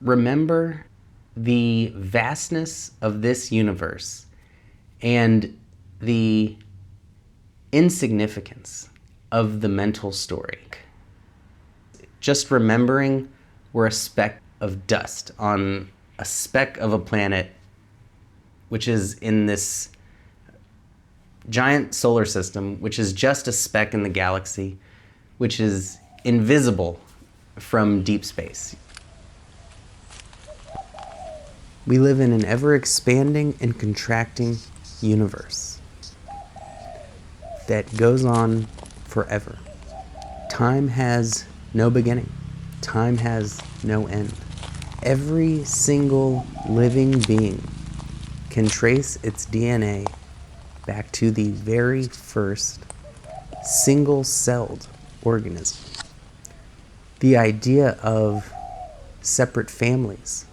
remember the vastness of this universe and the insignificance of the mental story. Just remembering we're a speck of dust on a speck of a planet which is in this giant solar system, which is just a speck in the galaxy, which is invisible from deep space. We live in an ever-expanding and contracting universe that goes on forever. Time has no beginning. Time has no end. Every single living being can trace its DNA back to the very first single-celled organism. The idea of separate families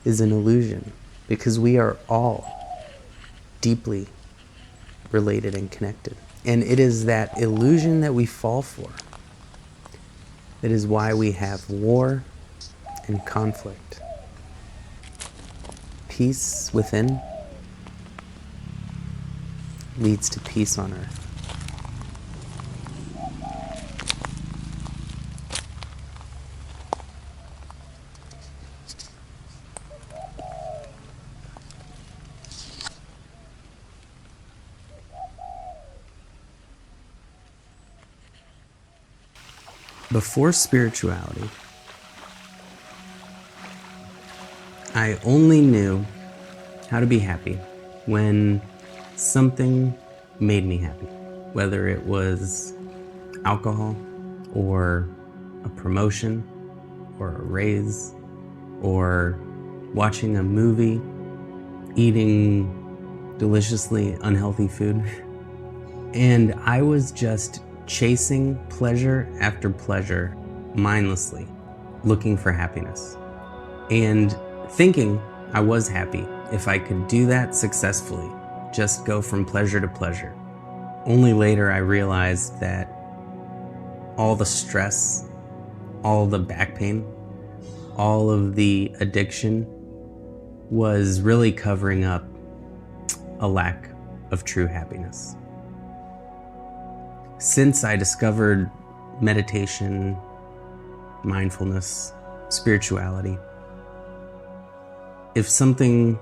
is an illusion because we are all deeply related and connected. And it is that illusion that we fall for. That is why we have war and conflict. Peace within leads to peace on earth. Before spirituality, I only knew how to be happy when something made me happy, whether it was alcohol or a promotion or a raise or watching a movie, eating deliciously unhealthy food. And I was just chasing pleasure after pleasure mindlessly, looking for happiness and thinking I was happy if I could do that successfully, just go from pleasure to pleasure. Only later I realized that all the stress, all the back pain, all of the addiction was really covering up a lack of true happiness. Since I discovered meditation, mindfulness, spirituality, if something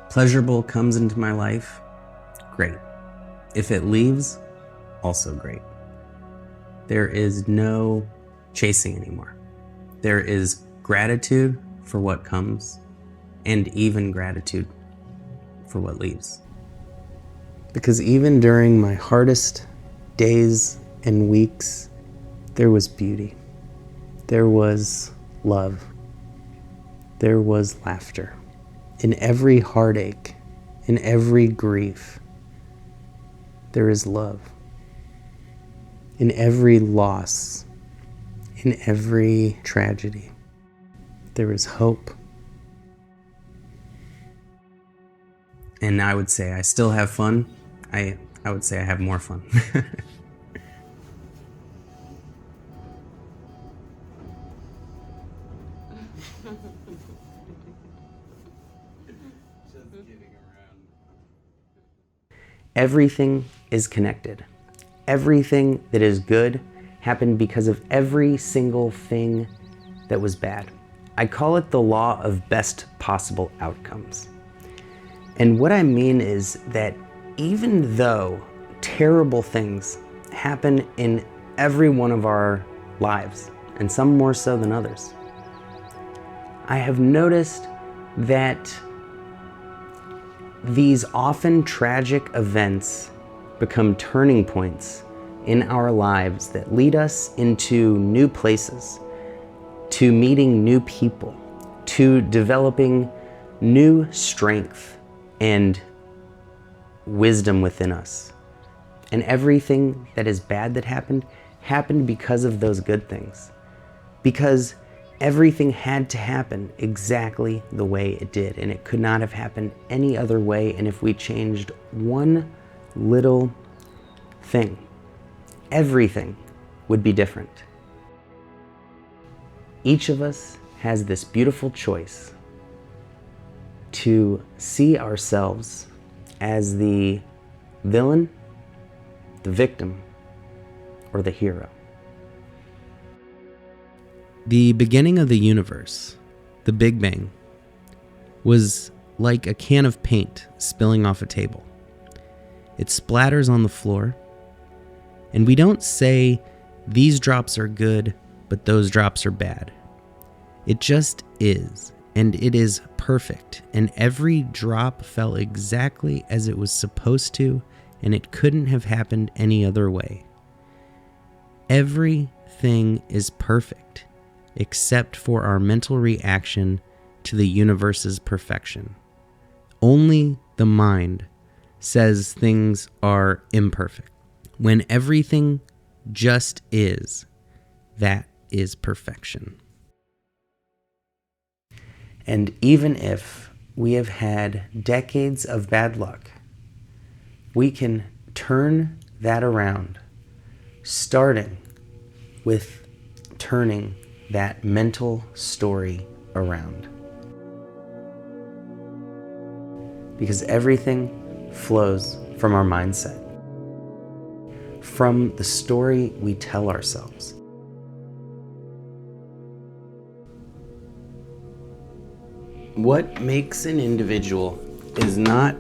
pleasurable comes into my life, great. If it leaves, also great. There is no chasing anymore. There is gratitude for what comes and even gratitude for what leaves. Because even during my hardest days and weeks, there was beauty. There was love. There was laughter. In every heartache, in every grief, there is love. In every loss, in every tragedy, there is hope. And I would say I still have fun. I would say I have more fun. Everything is connected. Everything that is good happened because of every single thing that was bad. I call it the law of best possible outcomes. And what I mean is that even though terrible things happen in every one of our lives, and some more so than others, I have noticed that these often tragic events become turning points in our lives that lead us into new places, to meeting new people, to developing new strength and wisdom within us. And everything that is bad that happened because of those good things. Because everything had to happen exactly the way it did, and it could not have happened any other way. And if we changed one little thing, everything would be different. Each of us has this beautiful choice to see ourselves as the villain, the victim, or the hero. The beginning of the universe, the Big Bang, was like a can of paint spilling off a table. It splatters on the floor, and we don't say these drops are good, but those drops are bad. It just is, and it is perfect, and every drop fell exactly as it was supposed to, and it couldn't have happened any other way. Everything is perfect, except for our mental reaction to the universe's perfection. Only the mind says things are imperfect. When everything just is, that is perfection. And even if we have had decades of bad luck, we can turn that around, starting with turning that mental story around. Because everything flows from our mindset, from the story we tell ourselves. What makes an individual is not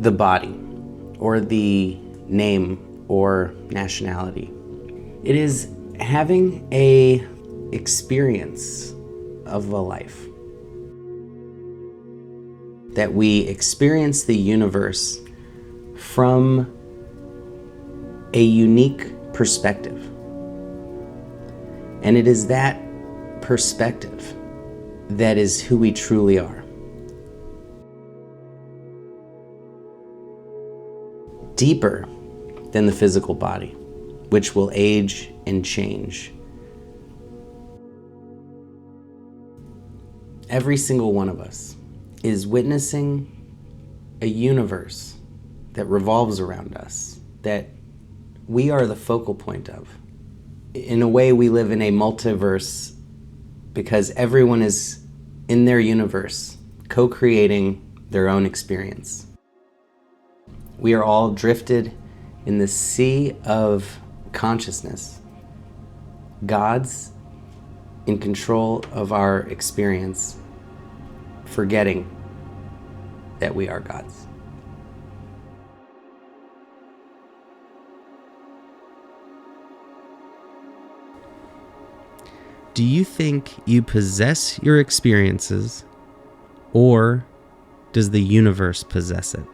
the body or the name or nationality. It is having a experience of a life. That we experience the universe from a unique perspective. And it is that perspective that is who we truly are. Deeper than the physical body, which will age and change. Every single one of us is witnessing a universe that revolves around us, that we are the focal point of. In a way, we live in a multiverse because everyone is in their universe, co-creating their own experience. We are all drifted in the sea of consciousness, gods in control of our experience, forgetting that we are gods. Do you think you possess your experiences, or does the universe possess it?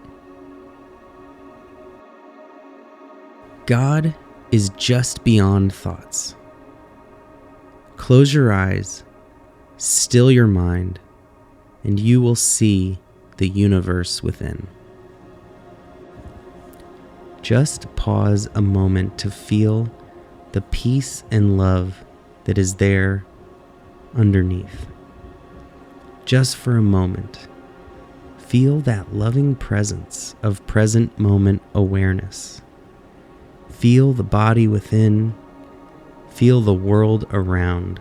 God is just beyond thoughts. Close your eyes, still your mind, and you will see the universe within. Just pause a moment to feel the peace and love that is there underneath. Just for a moment, feel that loving presence of present moment awareness. Feel the body within, feel the world around.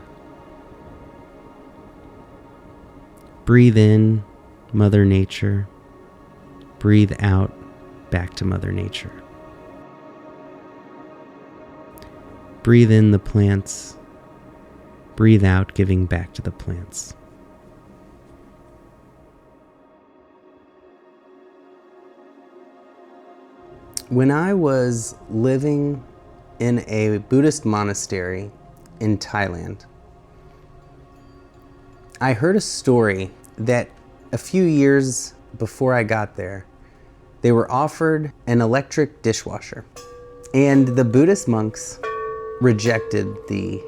Breathe in, Mother Nature. Breathe out, back to Mother Nature. Breathe in the plants. Breathe out, giving back to the plants. When I was living in a Buddhist monastery in Thailand, I heard a story that a few years before I got there, they were offered an electric dishwasher. And the Buddhist monks rejected the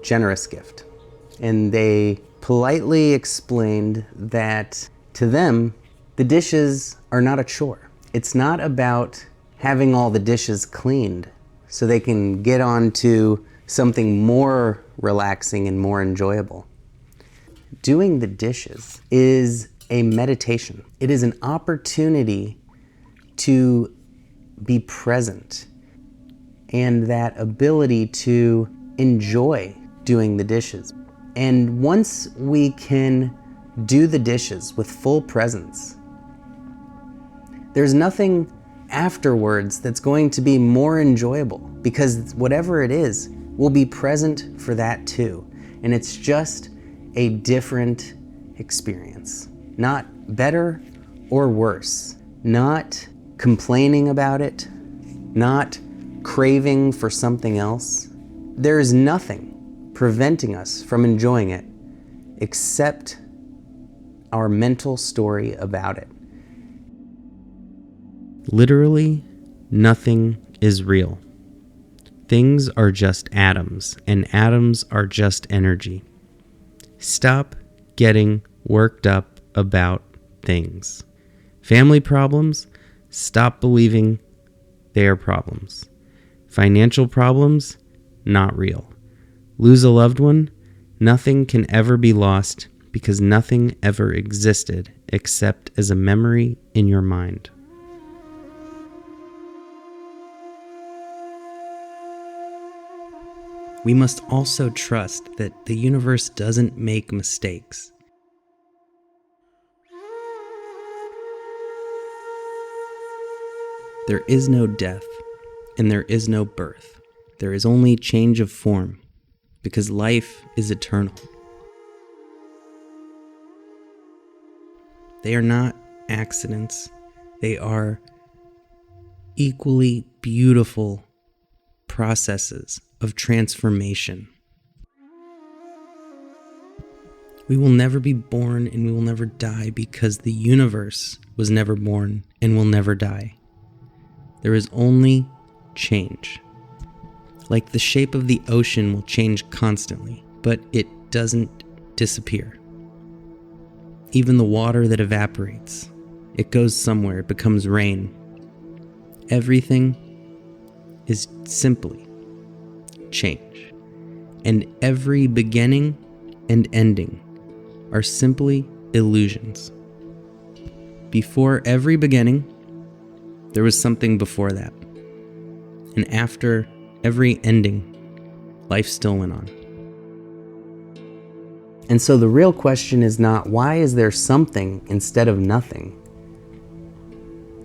generous gift. And they politely explained that to them, the dishes are not a chore. It's not about having all the dishes cleaned so they can get on to something more relaxing and more enjoyable. Doing the dishes is a meditation. It is an opportunity to be present and that ability to enjoy doing the dishes. And once we can do the dishes with full presence, there's nothing afterwards that's going to be more enjoyable, because whatever it is will be present for that too. And it's just a different experience. Not better or worse. Not complaining about it. Not craving for something else. There is nothing preventing us from enjoying it except our mental story about it. Literally, nothing is real. Things are just atoms, and atoms are just energy. Stop getting worked up about things. Family problems, stop believing they are problems. Financial problems, not real. Lose a loved one, nothing can ever be lost because nothing ever existed except as a memory in your mind. We must also trust that the universe doesn't make mistakes. There is no death, and there is no birth. There is only change of form, because life is eternal. They are not accidents. They are equally beautiful processes of transformation. We will never be born and we will never die because the universe was never born and will never die. There is only change. Like the shape of the ocean will change constantly, but it doesn't disappear. Even the water that evaporates, it goes somewhere, it becomes rain. Everything is simply change. And every beginning and ending are simply illusions. Before every beginning, there was something before that. And after every ending, life still went on. And so the real question is not, why is there something instead of nothing?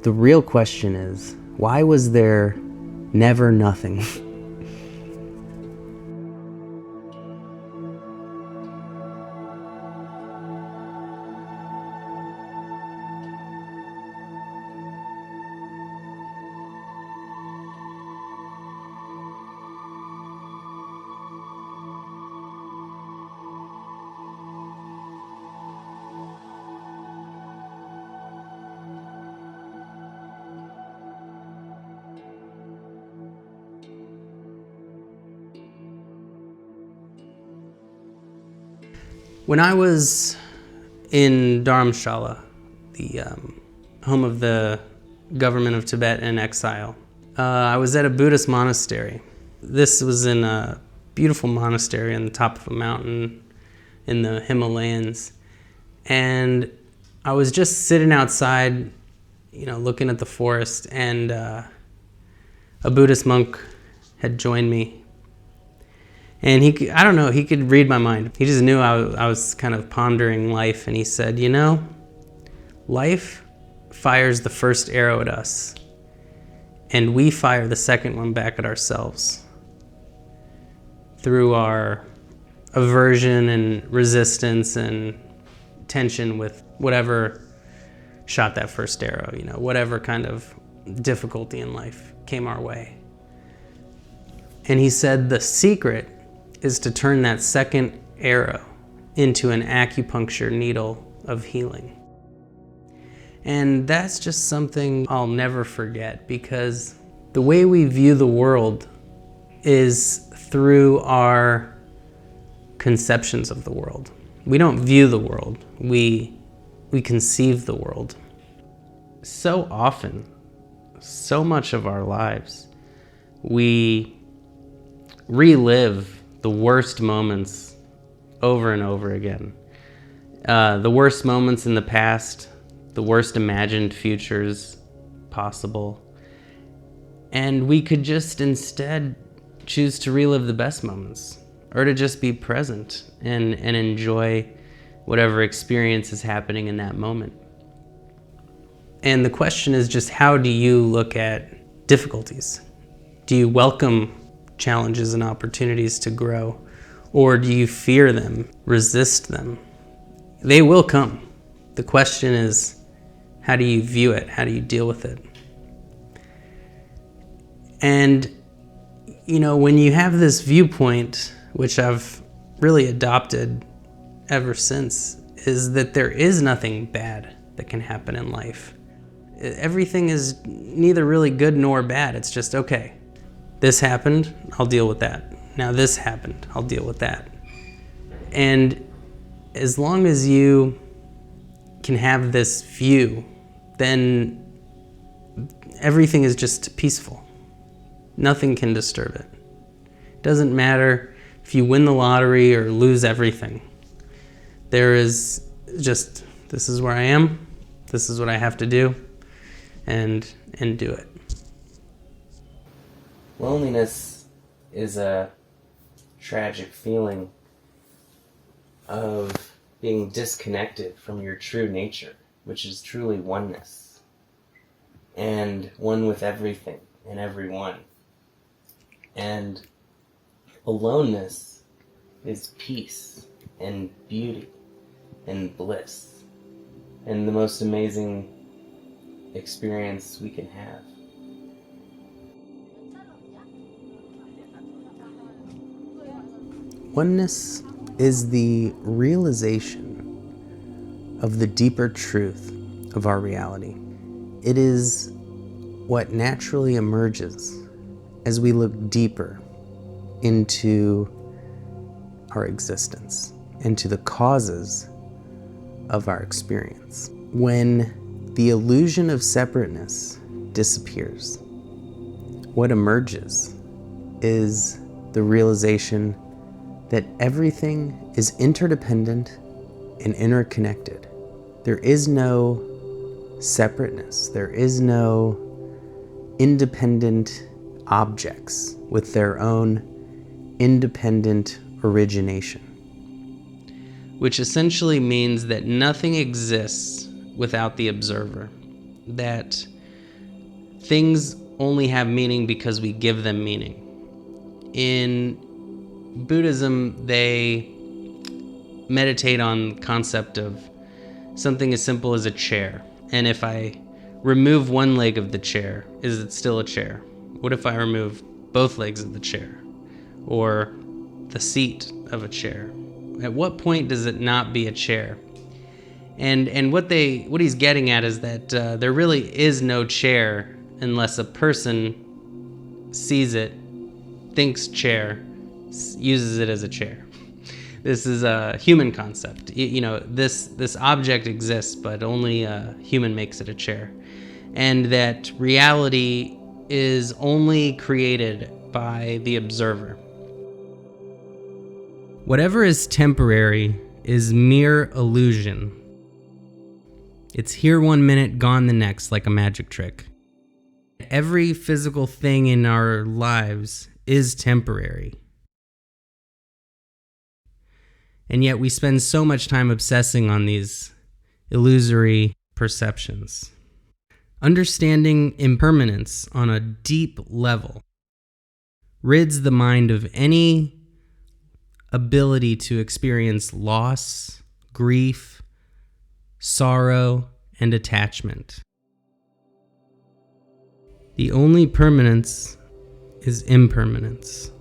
The real question is, why was there never nothing? When I was in Dharamshala, the home of the government of Tibet in exile, I was at a Buddhist monastery. This was in a beautiful monastery on the top of a mountain in the Himalayas. And I was just sitting outside, looking at the forest, and a Buddhist monk had joined me. And he could read my mind. He just knew I was kind of pondering life, and he said, life fires the first arrow at us, and we fire the second one back at ourselves through our aversion and resistance and tension with whatever shot that first arrow, whatever kind of difficulty in life came our way. And he said the secret is to turn that second arrow into an acupuncture needle of healing. And that's just something I'll never forget, because the way we view the world is through our conceptions of the world. We don't view the world, we conceive the world. So often, so much of our lives, we relive the worst moments over and over again. The worst moments in the past, the worst imagined futures possible. And we could just instead choose to relive the best moments or to just be present and enjoy whatever experience is happening in that moment. And the question is just, how do you look at difficulties? Do you welcome challenges and opportunities to grow, or do you fear them, resist them? They will come. The question is, how do you view it? How do you deal with it? And, when you have this viewpoint, which I've really adopted ever since, is that there is nothing bad that can happen in life. Everything is neither really good nor bad. It's just, okay, this happened, I'll deal with that. Now this happened, I'll deal with that. And as long as you can have this view, then everything is just peaceful. Nothing can disturb it. It doesn't matter if you win the lottery or lose everything. There is just, this is where I am, this is what I have to do, and do it. Loneliness is a tragic feeling of being disconnected from your true nature, which is truly oneness, and one with everything and everyone. And aloneness is peace and beauty and bliss, and the most amazing experience we can have. Oneness is the realization of the deeper truth of our reality. It is what naturally emerges as we look deeper into our existence, into the causes of our experience. When the illusion of separateness disappears, what emerges is the realization that everything is interdependent and interconnected. There is no separateness. There is no independent objects with their own independent origination. Which essentially means that nothing exists without the observer. That things only have meaning because we give them meaning. In Buddhism, they meditate on the concept of something as simple as a chair. And if I remove one leg of the chair, is it still a chair? What if I remove both legs of the chair? Or the seat of a chair? At what point does it not be a chair? And what he's getting at is that there really is no chair unless a person sees it, thinks chair, uses it as a chair. This is a human concept. This object exists, but only a human makes it a chair. And that reality is only created by the observer. Whatever is temporary is mere illusion. It's here one minute, gone the next, like a magic trick. Every physical thing in our lives is temporary. And yet we spend so much time obsessing on these illusory perceptions. Understanding impermanence on a deep level rids the mind of any ability to experience loss, grief, sorrow, and attachment. The only permanence is impermanence.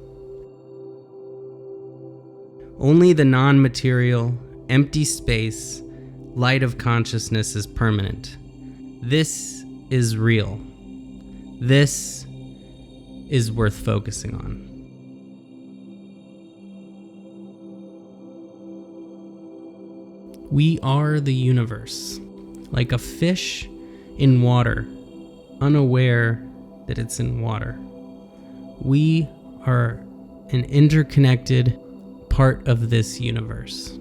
Only the non-material, empty space, light of consciousness is permanent. This is real. This is worth focusing on. We are the universe, like a fish in water, unaware that it's in water. We are an interconnected part of this universe.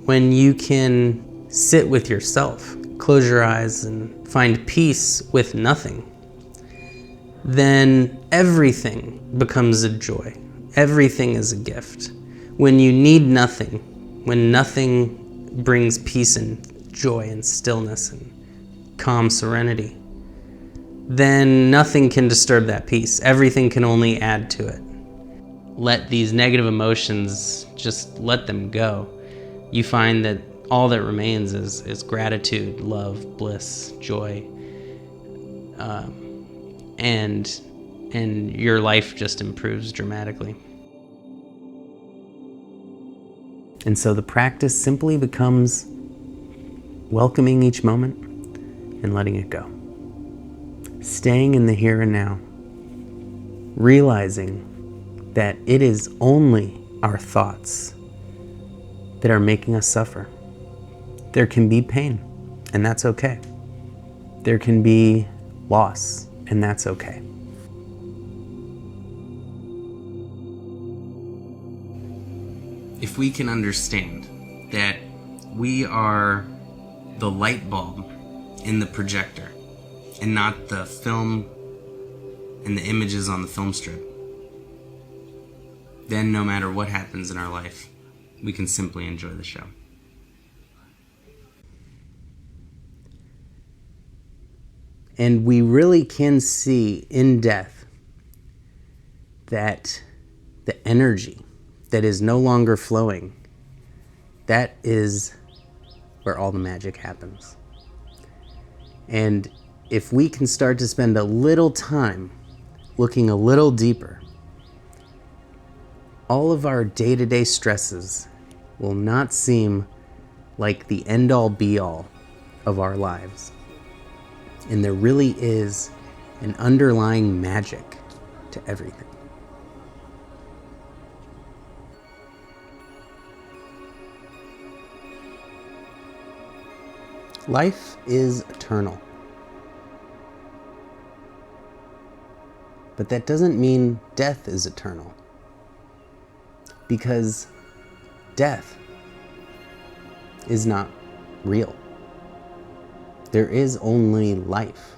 When you can sit with yourself, close your eyes and find peace with nothing, then everything becomes a joy. Everything is a gift. When you need nothing, when nothing brings peace and joy and stillness and calm serenity, then nothing can disturb that peace. Everything can only add to it. Let these negative emotions, just let them go. You find that all that remains is gratitude, love, bliss, joy, and your life just improves dramatically. And so the practice simply becomes welcoming each moment and letting it go. Staying in the here and now, realizing that it is only our thoughts that are making us suffer. There can be pain, and that's okay. There can be loss, and that's okay. If we can understand that we are the light bulb in the projector and not the film and the images on the film strip, then no matter what happens in our life, we can simply enjoy the show. And we really can see in death that the energy that is no longer flowing, that is where all the magic happens. And if we can start to spend a little time looking a little deeper, all of our day-to-day stresses will not seem like the end-all be-all of our lives. And there really is an underlying magic to everything. Life is eternal. But that doesn't mean death is eternal. Because death is not real. There is only life.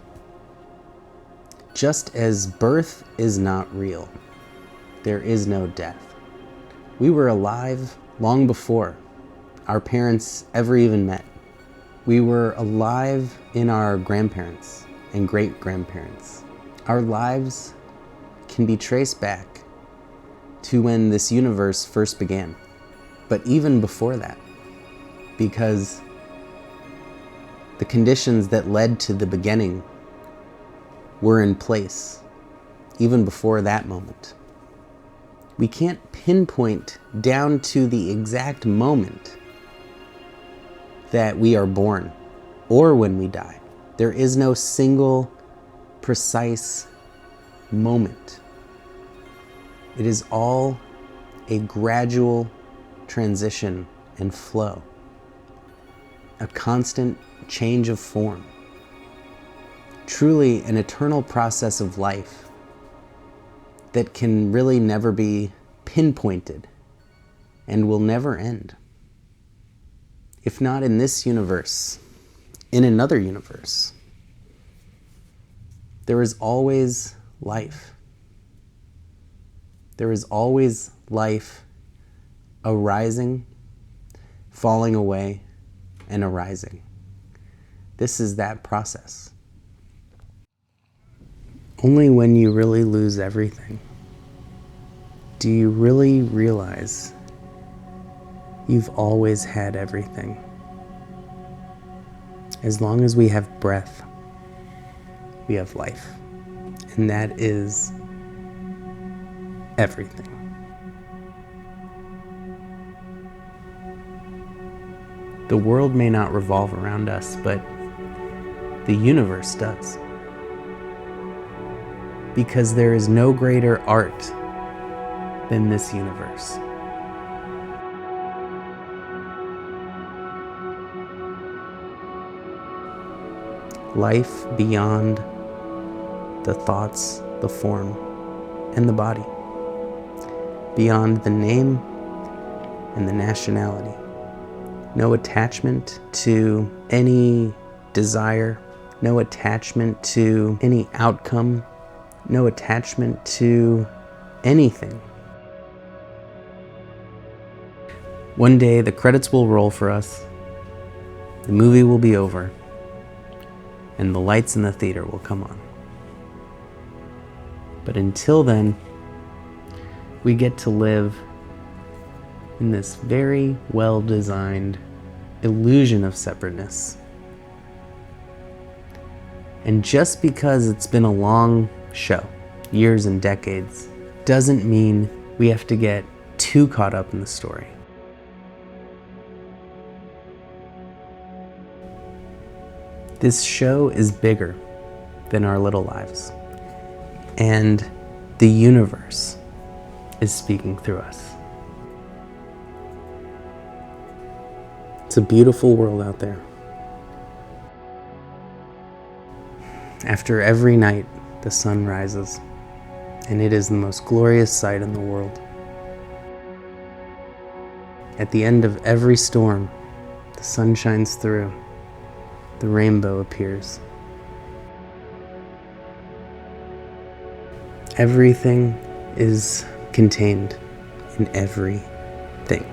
Just as birth is not real, there is no death. We were alive long before our parents ever even met. We were alive in our grandparents and great-grandparents. Our lives can be traced back to when this universe first began, but even before that, because the conditions that led to the beginning were in place even before that moment. We can't pinpoint down to the exact moment that we are born or when we die. There is no single precise moment. It is all a gradual transition and flow, a constant change of form, truly an eternal process of life that can really never be pinpointed and will never end. If not in this universe, in another universe. There is always life. There is always life arising, falling away, and arising. This is that process. Only when you really lose everything do you really realize you've always had everything. As long as we have breath, we have life. And that is everything. The world may not revolve around us, but the universe does. Because there is no greater art than this universe. Life beyond the thoughts, the form, and the body. Beyond the name and the nationality. No attachment to any desire, no attachment to any outcome no attachment to anything. One day the credits will roll for us, the movie will be over, and the lights in the theater will come on. But until then, we get to live in this very well-designed illusion of separateness. And just because it's been a long show, years and decades, doesn't mean we have to get too caught up in the story. This show is bigger than our little lives, and the universe is speaking through us. It's a beautiful world out there. After every night, the sun rises, and it is the most glorious sight in the world. At the end of every storm, the sun shines through, the rainbow appears. Everything is contained in everything.